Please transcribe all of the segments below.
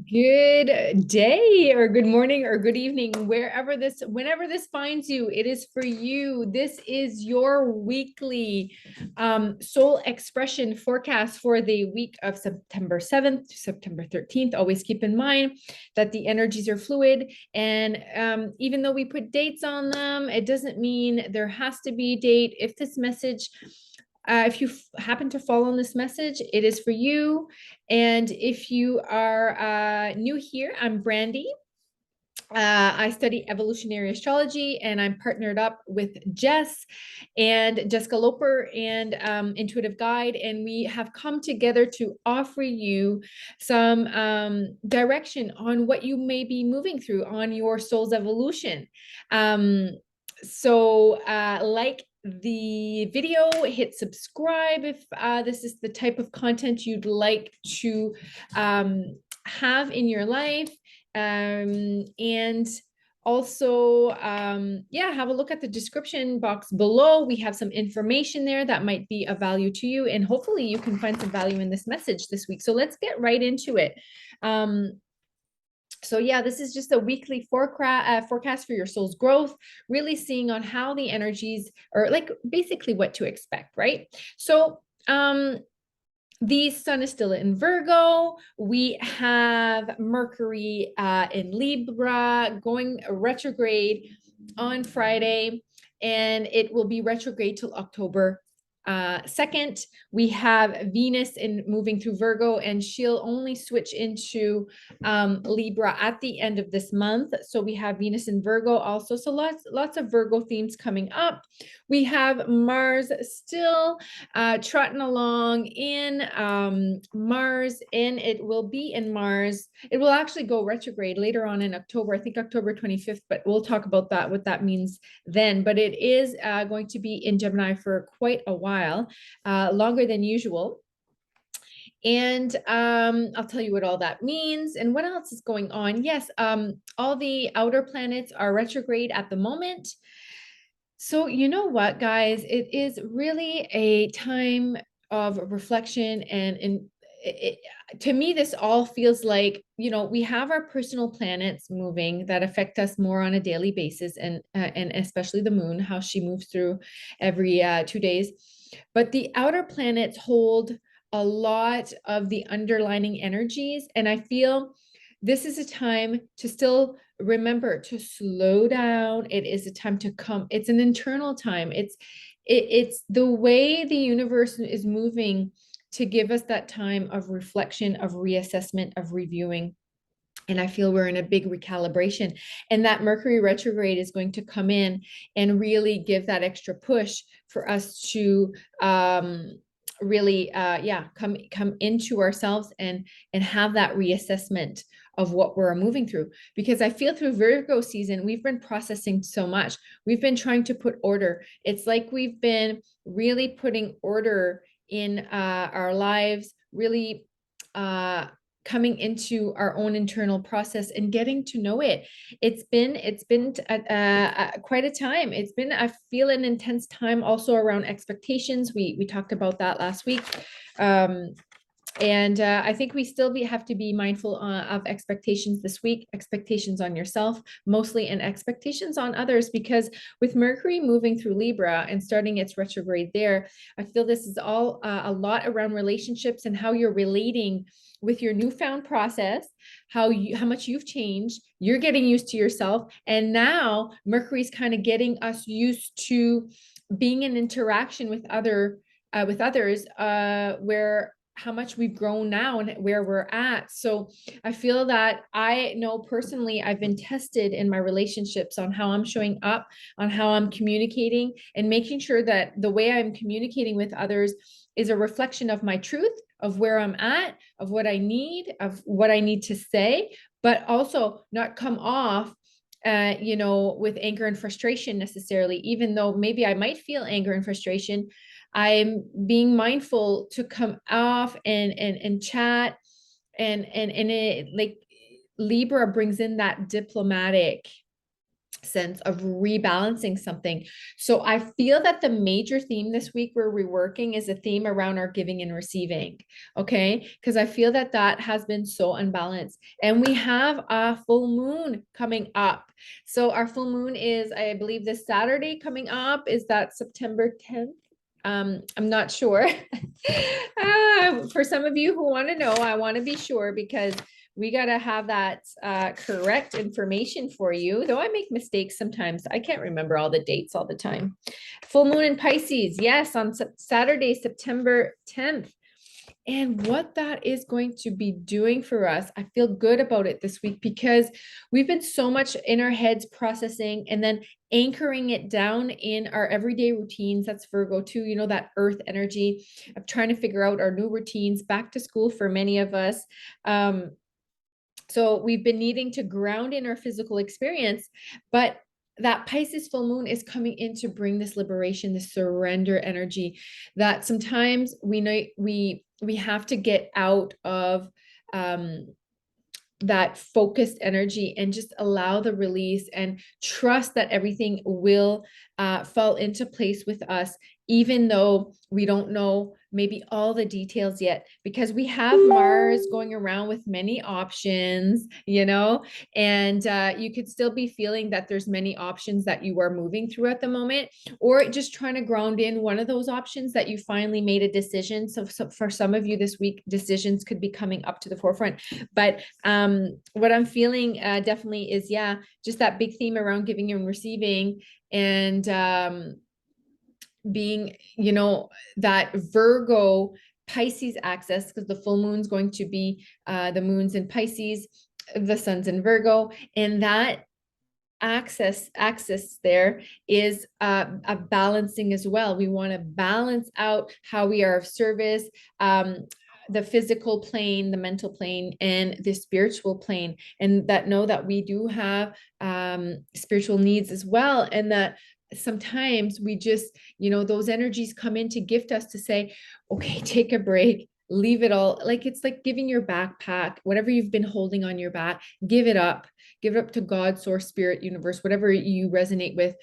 Good day or good morning or good evening, whenever this finds you, it is for you. This is your weekly soul expression forecast for the week of September 7th to September 13th. Always keep in mind that the energies are fluid. And even though we put dates on them, it doesn't mean there has to be a date. If you happen to fall on this message, it is for you. And if you are new here, I'm Brandy. I study evolutionary astrology and I'm partnered up with Jess and Jessica Loper and Intuitive Guide. And we have come together to offer you some direction on what you may be moving through on your soul's evolution. Like the video, hit subscribe if this is the type of content you'd like to have in your life. And also, yeah, have a look at the description box below. We have some information there that might be of value to you, and hopefully you can find some value in this message this week. So let's get right into it. So yeah, this is just a weekly forecast for your soul's growth, really seeing on how the energies, or like basically what to expect, right? So the sun is still in Virgo. We have Mercury in Libra going retrograde on Friday, and it will be retrograde till October 2nd. We have Venus in moving through Virgo, and she'll only switch into Libra at the end of this month. So we have Venus in Virgo also. So lots of Virgo themes coming up. We have Mars still trotting along in Mars, and it will be in Mars. It will actually go retrograde later on in October, I think October 25th, but we'll talk about that, what that means then. But it is going to be in Gemini for quite a while, longer than usual. And I'll tell you what all that means and what else is going on. Yes, all the outer planets are retrograde at the moment. So, you know what, guys, it is really a time of reflection and it, to me, this all feels like, we have our personal planets moving that affect us more on a daily basis, and especially the moon, how she moves through every 2 days. But the outer planets hold a lot of the underlining energies, and I feel this is a time to still remember to slow down. It is a time to come. It's an internal time. It's the way the universe is moving to give us that time of reflection, of reassessment, of reviewing. And I feel we're in a big recalibration. And that Mercury retrograde is going to come in and really give that extra push for us to really come into ourselves and have that reassessment of what we're moving through. Because I feel through Virgo season, we've been processing so much. We've been trying to put order. It's like we've been really putting order in our lives, really coming into our own internal process and getting to know it. It's been quite a time. It's been, I feel, an intense time also around expectations. We talked about that last week. And I think we still have to be mindful of expectations this week, expectations on yourself mostly, and expectations on others, because with Mercury moving through Libra and starting its retrograde there, I feel this is all a lot around relationships and how you're relating with your newfound process, how much you've changed. You're getting used to yourself, and now Mercury's kind of getting us used to being in interaction with others, where how much we've grown now and where we're at. So I feel that I know personally I've been tested in my relationships on how I'm showing up, on how I'm communicating, and making sure that the way I'm communicating with others is a reflection of my truth, of where I'm at, of what I need, of what I need to say, but also not come off with anger and frustration necessarily, even though maybe I might feel anger and frustration. I'm being mindful to come off and chat, and it, like, Libra brings in that diplomatic sense of rebalancing something. So I feel that the major theme this week where we're working is a theme around our giving and receiving. Okay. Because I feel that that has been so unbalanced. And we have a full moon coming up. So our full moon is, I believe, this Saturday coming up. Is that September 10th? I'm not sure. For some of you who want to know, I want to be sure because we got to have that correct information for you, though I make mistakes sometimes. I can't remember all the dates all the time. Full moon in Pisces, yes, on Saturday, September 10th. And what that is going to be doing for us, I feel good about it this week because we've been so much in our heads processing and then anchoring it down in our everyday routines. That's Virgo too, you know, that earth energy of trying to figure out our new routines, back to school for many of us. So we've been needing to ground in our physical experience, but that Pisces full moon is coming in to bring this liberation, this surrender energy that sometimes we know we have to get out of that focused energy and just allow the release and trust that everything will fall into place with us, even though we don't know maybe all the details yet, because we have Mars going around with many options, you know, and you could still be feeling that there's many options that you are moving through at the moment, or just trying to ground in one of those options that you finally made a decision. So for some of you this week, decisions could be coming up to the forefront. But what I'm feeling definitely is, yeah, just that big theme around giving and receiving, and being, you know, that Virgo Pisces axis, because the full moon's going to be the moon's in Pisces, the sun's in Virgo, and that axis there is a balancing as well. We want to balance out how we are of service, the physical plane, the mental plane, and the spiritual plane, and that know that we do have spiritual needs as well, and that sometimes we just, you know, those energies come in to gift us to say, okay, take a break, leave it all. Like it's like giving your backpack, whatever you've been holding on your back, give it up to God, source, spirit, universe, whatever you resonate with.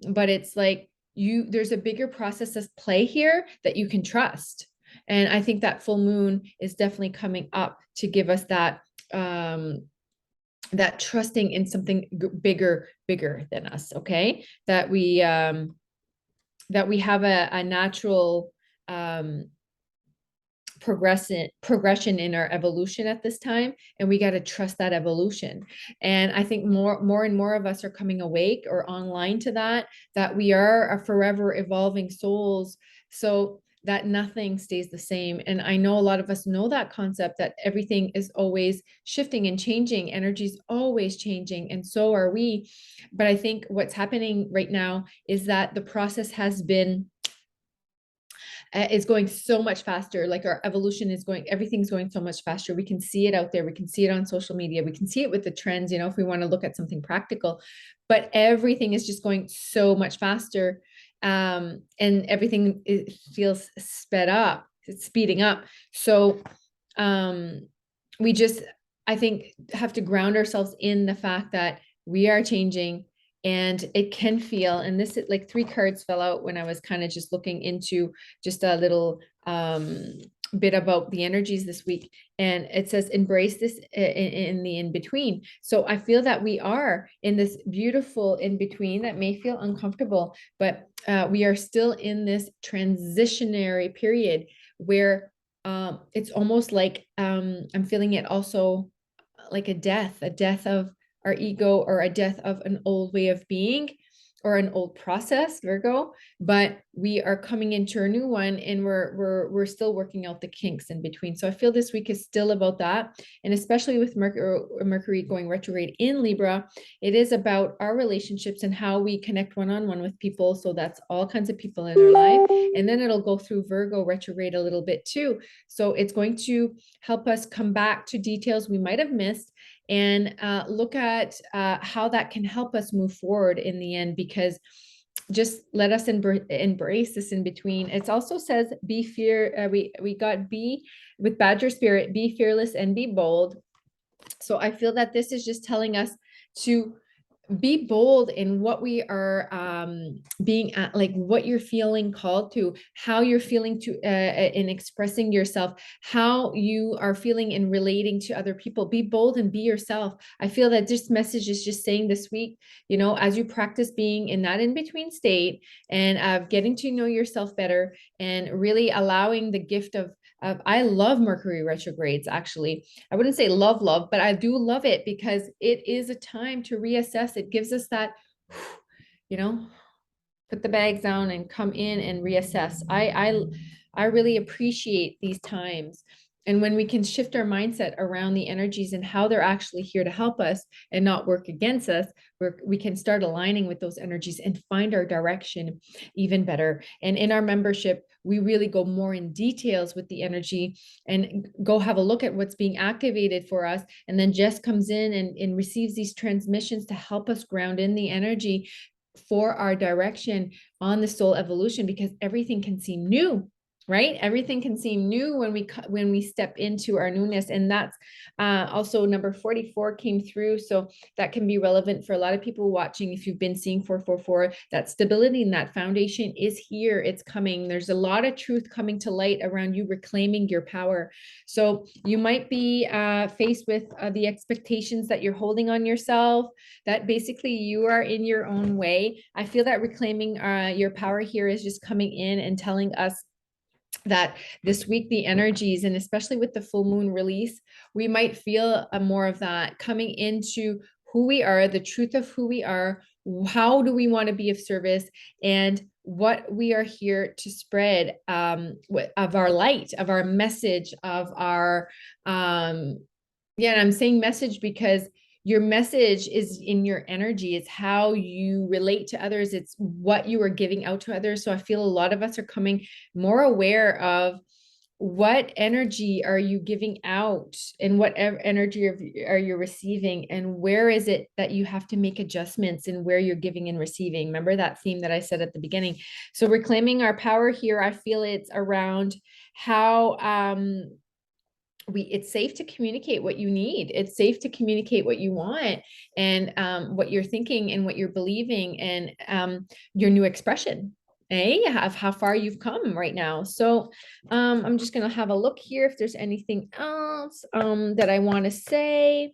But it's like there's a bigger process of play here that you can trust. And I think that full moon is definitely coming up to give us that that trusting in something bigger than us. Okay, that we have a natural progression in our evolution at this time, and we got to trust that evolution. And I think more and more of us are coming awake or online to that we are a forever evolving souls, so that nothing stays the same. And I know a lot of us know that concept, that everything is always shifting and changing, energy is always changing, and so are we. But I think what's happening right now is that the process has been is going so much faster. Like our evolution is going, everything's going so much faster. We can see it out there. We can see it on social media. We can see it with the trends, you know, if we want to look at something practical, but everything is just going so much faster. And everything feels sped up, it's speeding up. So we just, I think, have to ground ourselves in the fact that we are changing, and it can feel, and this is like 3 cards fell out when I was kind of just looking into just a little bit about the energies this week, and it says embrace this in the in between. So I feel that we are in this beautiful in between that may feel uncomfortable, but we are still in this transitionary period where it's almost like I'm feeling it also like a death of our ego, or a death of an old way of being or an old process, Virgo, but we are coming into a new one, and we're still working out the kinks in between. So I feel this week is still about that, and especially with Mercury going retrograde in Libra, it is about our relationships and how we connect one-on-one with people. So that's all kinds of people in our life, and then it'll go through Virgo retrograde a little bit too. So it's going to help us come back to details we might have missed, and look at how that can help us move forward in the end, because just let us embrace this in between. It also says we got be with Badger Spirit, be fearless and be bold. So I feel that this is just telling us to be bold in what we are being at, like what you're feeling called to, how you're feeling to in expressing yourself, how you are feeling in relating to other people. Be bold and be yourself. I feel that this message is just saying this week, you know, as you practice being in that in between state and getting to know yourself better and really allowing the gift of I love Mercury retrogrades, actually. I wouldn't say love, but I do love it because it is a time to reassess. It gives us that, you know, put the bags down and come in and reassess. I really appreciate these times. And when we can shift our mindset around the energies and how they're actually here to help us and not work against us, we can start aligning with those energies and find our direction even better. And in our membership, we really go more in details with the energy and go have a look at what's being activated for us. And then Jess comes in and receives these transmissions to help us ground in the energy for our direction on the soul evolution, because everything can seem new, right? Everything can seem new when we step into our newness. And that's also number 44 came through, so that can be relevant for a lot of people watching. If you've been seeing 444, that stability and that foundation is here, it's coming. There's a lot of truth coming to light around you reclaiming your power. So you might be faced with the expectations that you're holding on yourself, that basically you are in your own way. I feel that reclaiming your power here is just coming in and telling us that this week the energies, and especially with the full moon release, we might feel more of that coming into who we are, the truth of who we are, how do we want to be of service, and what we are here to spread of our light, of our message, of our yeah, and I'm saying message because your message is in your energy. It's how you relate to others. It's what you are giving out to others. So I feel a lot of us are coming more aware of what energy are you giving out and what energy are you receiving, and where is it that you have to make adjustments in where you're giving and receiving. Remember that theme that I said at the beginning. So reclaiming our power here, I feel it's around how it's safe to communicate what you need. It's safe to communicate what you want, and what you're thinking and what you're believing, and your new expression, of how far you've come right now. So I'm just going to have a look here if there's anything else that I want to say.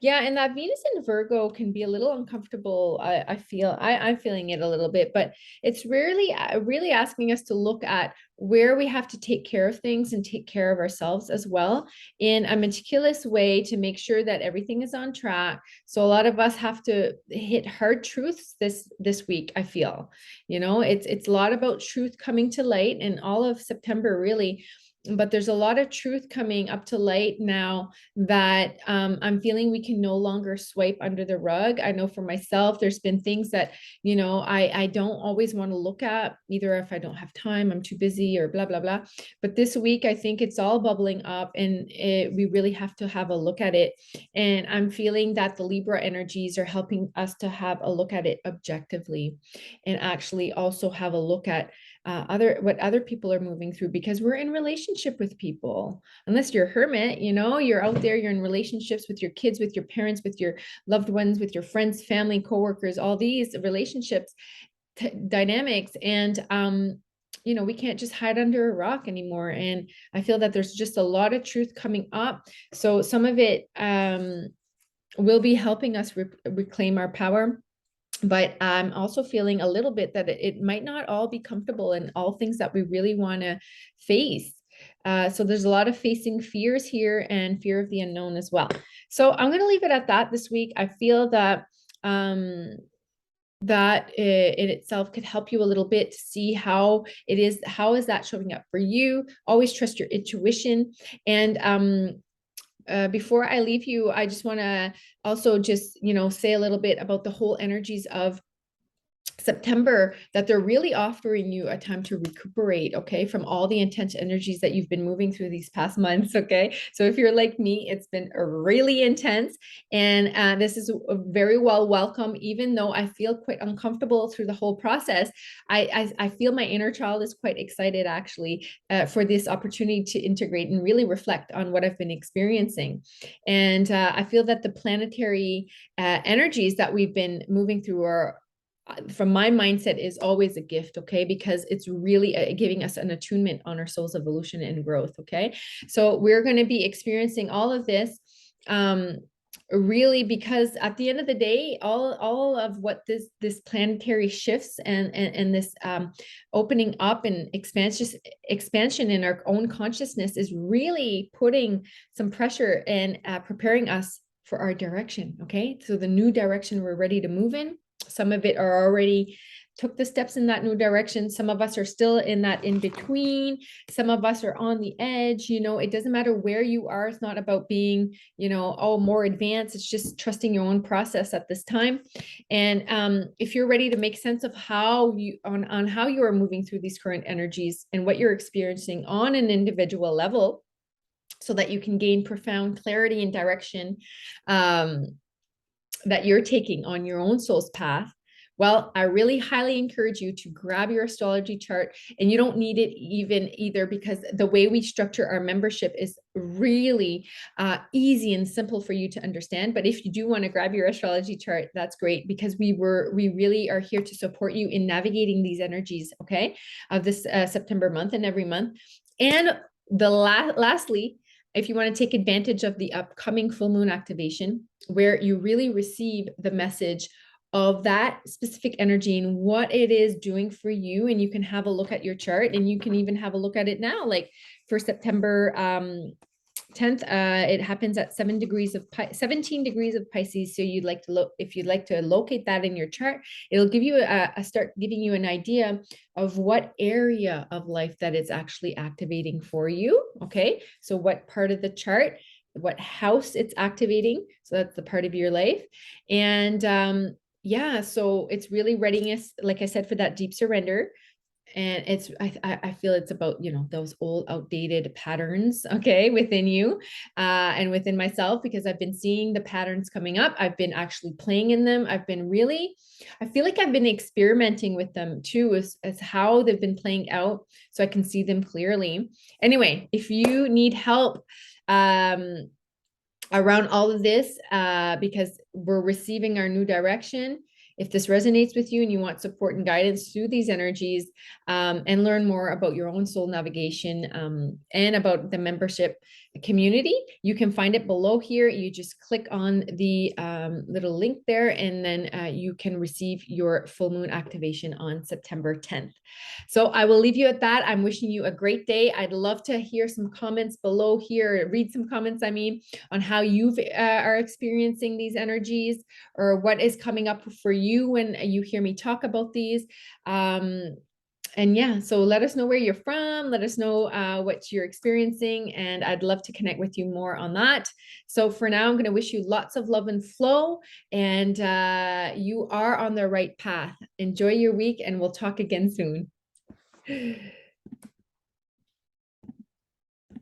Yeah, and that Venus in Virgo can be a little uncomfortable. I feel I'm feeling it a little bit, but it's rarely really asking us to look at where we have to take care of things and take care of ourselves as well in a meticulous way to make sure that everything is on track. So a lot of us have to hit hard truths this week, I feel. You know, it's a lot about truth coming to light, and all of September really, but there's a lot of truth coming up to light now that I'm feeling we can no longer swipe under the rug. I know for myself, there's been things that, you know, I don't always want to look at, either if I don't have time, I'm too busy, or blah, blah, blah. But this week, I think it's all bubbling up, and we really have to have a look at it. And I'm feeling that the Libra energies are helping us to have a look at it objectively, and actually also have a look at what other people are moving through, because we're in relationship with people. Unless you're a hermit, you know, you're out there, you're in relationships with your kids, with your parents, with your loved ones, with your friends, family, coworkers, all these relationships dynamics. And you know, we can't just hide under a rock anymore. And I feel that there's just a lot of truth coming up. So some of it will be helping us reclaim our power. But I'm also feeling a little bit that it might not all be comfortable and all things that we really want to face. So there's a lot of facing fears here, and fear of the unknown as well. So I'm going to leave it at that this week. I feel that that in itself could help you a little bit to see how is that showing up for you. Always trust your intuition. And before I leave you, I just want to also just, you know, say a little bit about the whole energies of September, that they're really offering you a time to recuperate, okay, from all the intense energies that you've been moving through these past months, okay? So if you're like me, it's been really intense, and this is very well welcome, even though I feel quite uncomfortable through the whole process. I feel my inner child is quite excited, actually, for this opportunity to integrate and really reflect on what I've been experiencing. And I feel that the planetary energies that we've been moving through are, from my mindset, is always a gift, okay, because it's really giving us an attunement on our soul's evolution and growth, okay? So we're going to be experiencing all of this, really, because at the end of the day, all of what this planetary shifts and this opening up and expansion in our own consciousness is really putting some pressure and preparing us for our direction, okay? So the new direction we're ready to move in, some of it are already took the steps in that new direction. Some of us are still in that in between. Some of us are on the edge. It doesn't matter where you are. It's not about being, oh, more advanced. It's just trusting your own process at this time. And if you're ready to make sense of how you on how you are moving through these current energies and what you're experiencing on an individual level, so that you can gain profound clarity and direction, that you're taking on your own soul's path, well, I really highly encourage you to grab your astrology chart. And you don't need it even either, because the way we structure our membership is really easy and simple for you to understand. But if you do want to grab your astrology chart, that's great, because we really are here to support you in navigating these energies, okay, of this September month and every month. And lastly, if you want to take advantage of the upcoming full moon activation, where you really receive the message of that specific energy and what it is doing for you, and you can have a look at your chart, and you can even have a look at it now, like for September 10th, it happens at 17 degrees of Pisces. So if you'd like to locate that in your chart, it'll give you start giving you an idea of what area of life that it's actually activating for you. Okay, so what part of the chart, what house it's activating. So that's the part of your life. And yeah, so it's really readiness, like I said, for that deep surrender. And I feel it's about, those old outdated patterns, okay, within you and within myself, because I've been seeing the patterns coming up. I've been actually playing in them. I feel like I've been experimenting with them too, as how they've been playing out, so I can see them clearly. Anyway, if you need help around all of this, because we're receiving our new direction, if this resonates with you and you want support and guidance through these energies, and learn more about your own soul navigation, and about the membership community, you can find it below here. You just click on the little link there, and then you can receive your full moon activation on September 10th. So I will leave you at that. I'm wishing you a great day. I'd love to hear some comments below here, read some comments, on how you are experiencing these energies, or what is coming up for you when you hear me talk about these. And yeah, so let us know where you're from. Let us know what you're experiencing, and I'd love to connect with you more on that. So for now, I'm going to wish you lots of love and flow, and you are on the right path. Enjoy your week, and we'll talk again soon.